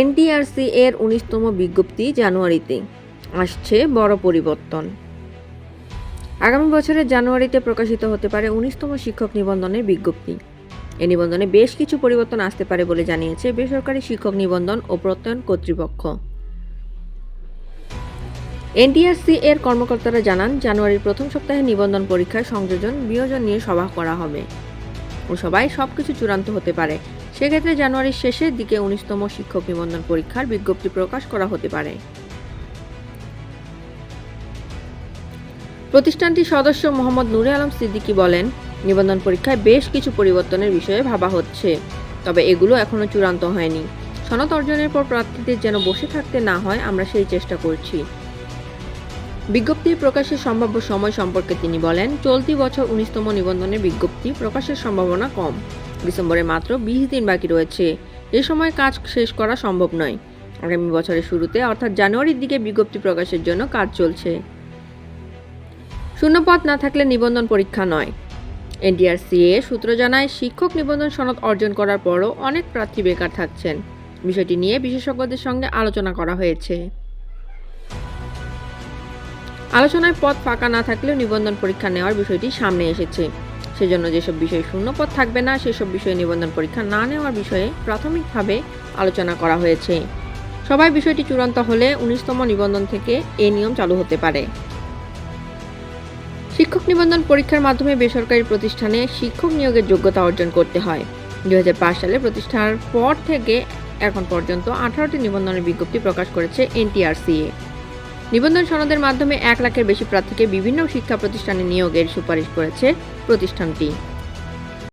NTRC এর 19তম বিজ্ঞপ্তি জানুয়ারিতে আসছে বড় পরিবর্তন। আগামী বছরের জানুয়ারিতে প্রকাশিত হতে পারে 19তম শিক্ষক নিবন্ধনের বিজ্ঞপ্তি। এই নিবন্ধনে বেশ কিছু পরিবর্তন আসতে পারে বলে জানিয়েছে বেসরকারি শিক্ষক নিবন্ধন ও প্রত্যয়ন কর্তৃপক্ষ। এনটিআরসি এর কর্মকর্তারা জানান, জানুয়ারির প্রথম সপ্তাহে নিবন্ধন পরীক্ষায় সংযোজন বিয়োজন নিয়ে সভা করা হবে ও সবাই সবকিছু চূড়ান্ত হতে পারে। সেক্ষেত্রে জানুয়ারির শেষের দিকে 19তম শিক্ষক নিবন্ধন পরীক্ষার বিজ্ঞপ্তি প্রকাশ করা হতে পারে। প্রতিষ্ঠানটির সদস্য মোহাম্মদ নূরে আলম সিদ্দিকী বলেন, নিবন্ধন পরীক্ষায় বেশ কিছু পরিবর্তনের বিষয়ে ভাবা হচ্ছে, তবে এগুলো এখনো চূড়ান্ত হয়নি। সনদ অর্জনের পর প্রার্থীদের যেন বসে থাকতে না হয়, আমরা সেই চেষ্টা করছি। বিজ্ঞপ্তি প্রকাশের সম্ভাব্য সময় সম্পর্কে তিনি বলেন, চলতি বছর 19তম নিবন্ধনের বিজ্ঞপ্তি প্রকাশের সম্ভাবনা কম। ডিসেম্বরে মাত্র 20 দিন বাকি রয়েছে। এ সময় কাজ শেষ করা সম্ভব নয়। আগামী বছরের শুরুতে অর্থাৎ জানুয়ারির দিকে বিজ্ঞপ্তি প্রকাশের জন্য কাজ চলছে। শূন্যপদ না থাকলে নিবন্ধন পরীক্ষা নয়। এনটিআরসিএ সূত্র জানায়, শিক্ষক নিবন্ধন সনদ অর্জন করার পরও অনেক প্রার্থী বেকার থাকছেন। বিষয়টি নিয়ে বিশেষজ্ঞদের সঙ্গে আলোচনা করা হয়েছে। আলোচনায় পদ ফাঁকা না থাকলেও নিবন্ধন পরীক্ষা নেওয়ার বিষয়টি সামনে এসেছে। সেজন্য যেসব বিষয়ে শূন্যপদ থাকবে না, সেসব বিষয়ে নিবন্ধন পরীক্ষা না নেওয়ার বিষয়ে প্রাথমিকভাবে আলোচনা করা হয়েছে। সবাই বিষয়টি চূড়ান্ত হলে 19তম নিবন্ধন থেকে এ নিয়ম চালু হতে পারে। শিক্ষক নিবন্ধন পরীক্ষার মাধ্যমে বেসরকারি প্রতিষ্ঠানে শিক্ষক নিয়োগের যোগ্যতা অর্জন করতে হয়। 2005 সালে প্রতিষ্ঠার পর থেকে এখন পর্যন্ত 18টি নিবন্ধনের বিজ্ঞপ্তি প্রকাশ করেছে এনটিআরসিএ। নিবন্ধন সনদের মাধ্যমে 1 লাখের বেশি প্রার্থীকে বিভিন্ন শিক্ষা প্রতিষ্ঠানে নিয়োগের সুপারিশ করেছে প্রতিষ্ঠানটি।